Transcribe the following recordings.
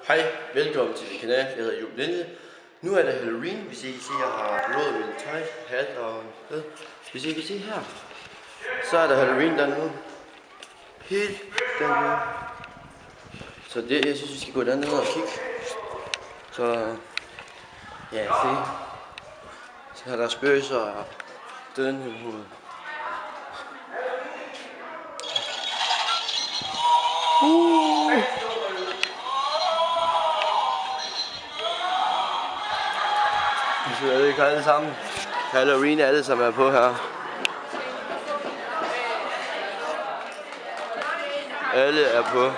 Hej, velkommen til min kanal. Jeg hedder Juhl Linde. Nu er det Halloween. Hvis I kan se, jeg har blået min tøj, hat og hvis I kan se her, så er der Halloween dernede. Helt dernede. Så det, jeg synes, vi skal gå dernede og kigge. Så ja, se. Så er der spøgelser og døden i hovedet. Så er det ikke alle sammen. Halloween alle sammen er på her. Alle er på.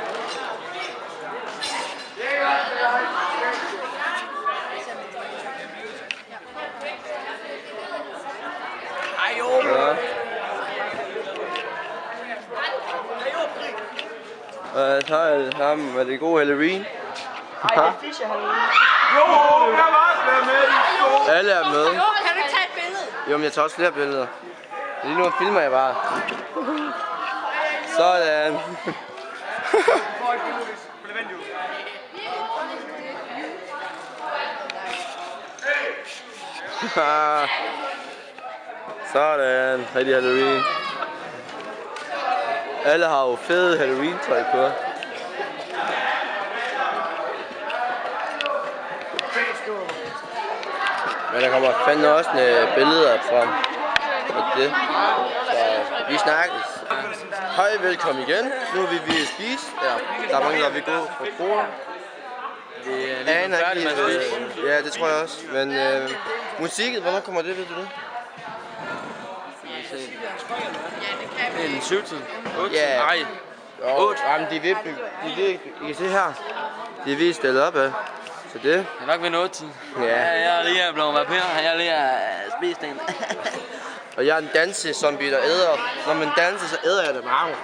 Ja. Og så er det sammen med det gode Halloween. Ej, det er Fischer Halloween. Jo, jeg var også med. Alle er med. Kan du ikke tage et billede? Jo, men jeg tager også flere billeder. Lige nu filmer jeg bare. Sådan. Sådan. Rigtig Halloween. Alle har jo fede Halloween-tøj på. Men der kommer fandme også billeder frem. Og det. Så vi snakkes. Hej, velkommen igen. Nu er vi ved at spise. Ja, der er mange, der vil gå på bordet. Ja, det tror jeg også. Men musikken, hvornår kommer det, ved du det? Det er den 7. 8. Ja. Nej. 8. Jamen, de vil, I kan se her. De vil stille op af. Så det. Jeg er nok ved 8. Ja. Jeg er lige blevet vapør. Jeg er lige spist en. Og jeg er en dansezombie, der æder. Når man danser, så æder jeg det meget.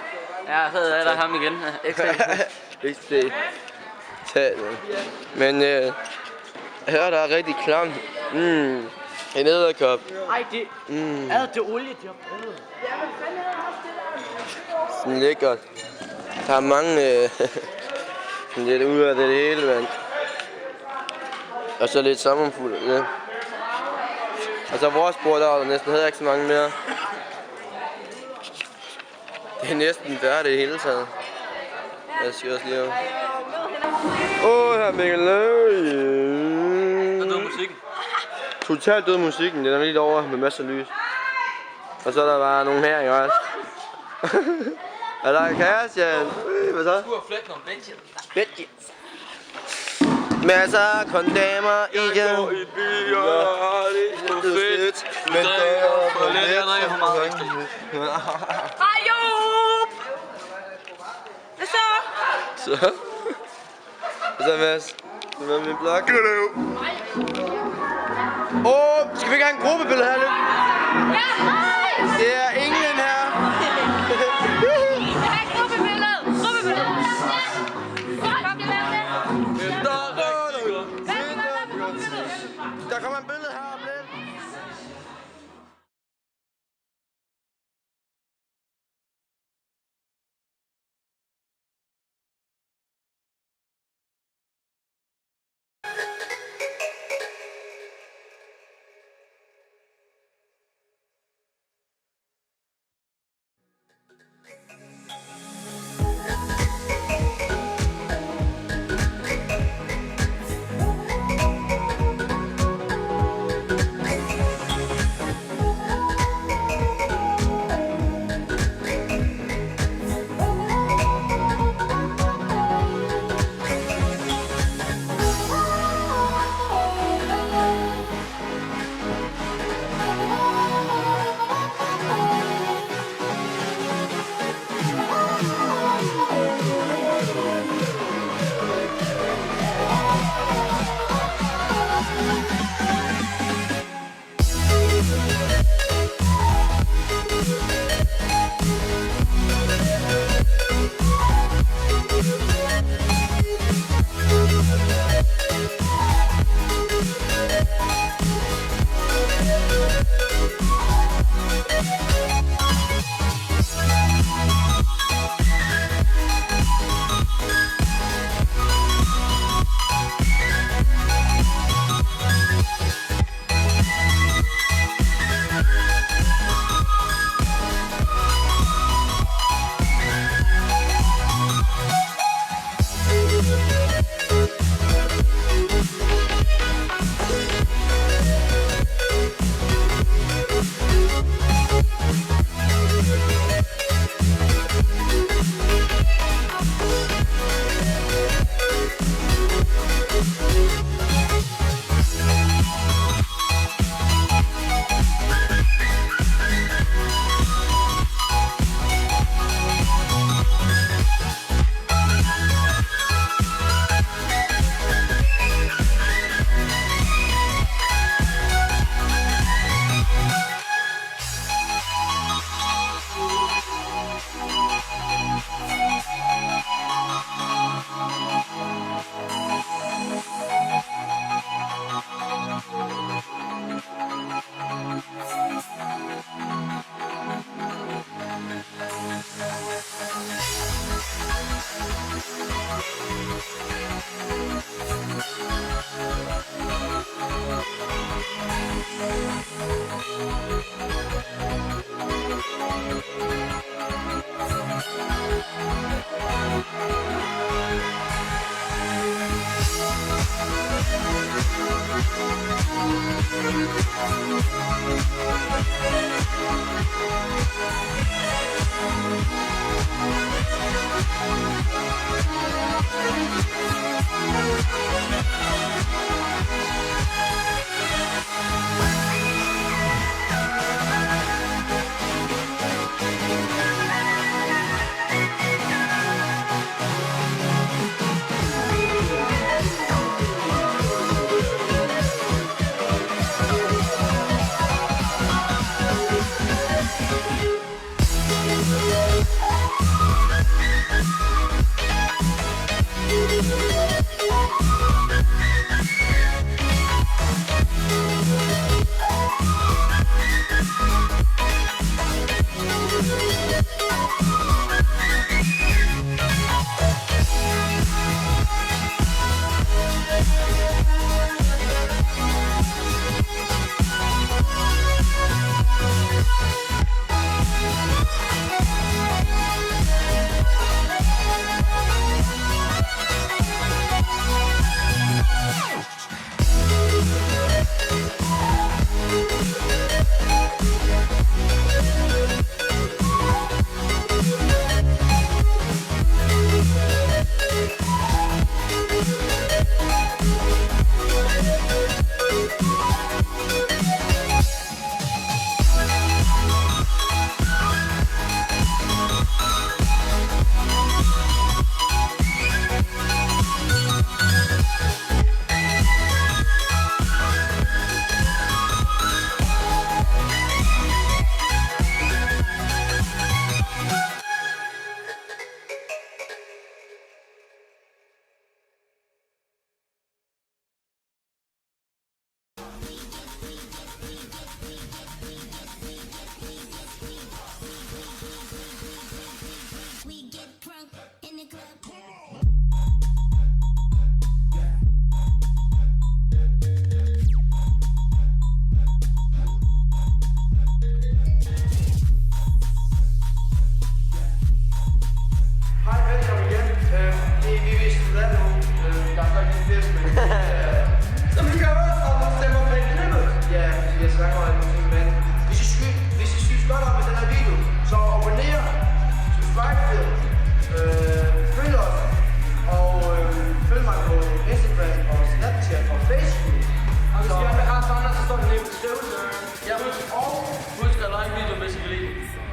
Ja, så er der ham igen. XD. Tag det. Men her der er rigtig klam. En æderkop. Ej, det er det olie, de har brugt. Sådan lækkert. Der er mange sådan lidt ud af det hele, mand. Og så lidt sommerfugl af det. Og så vores bord der er der næsten heller ikke så mange mere. Det er næsten færdigt hele taget. Jeg skal også lige over. Her er Mikkel Løg. Og død musikken. Totalt død musikken, den er lidt over med masser af lys. Og så er der bare nogen her, ikke også? Og der er Christian. Hvad så? Du har flægt nogle bitches. Bitches. Masser af kondamer igen. Jeg går i byer, og det er fedt. Men der er for let. Jeg drikker for meget ekstra. Hej, Job! Hvad så? Så. Hvad så, Mads? Hvad med min blog? Skal vi ikke have en gruppebillede her lidt? Ja, hej! Det er England her. Jeg har et gruppebillede. Gruppebillede. Kom, jeg laver det. Der kommer en billede her om lidt.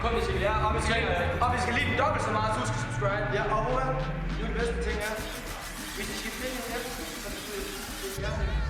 Kom hvis I vil lære, og vi skal lide den dobbelt så meget, så husk at subscribe. Ja, og Roman, nu er det bedste ting er, hvis I skal finde en app, så betyder det,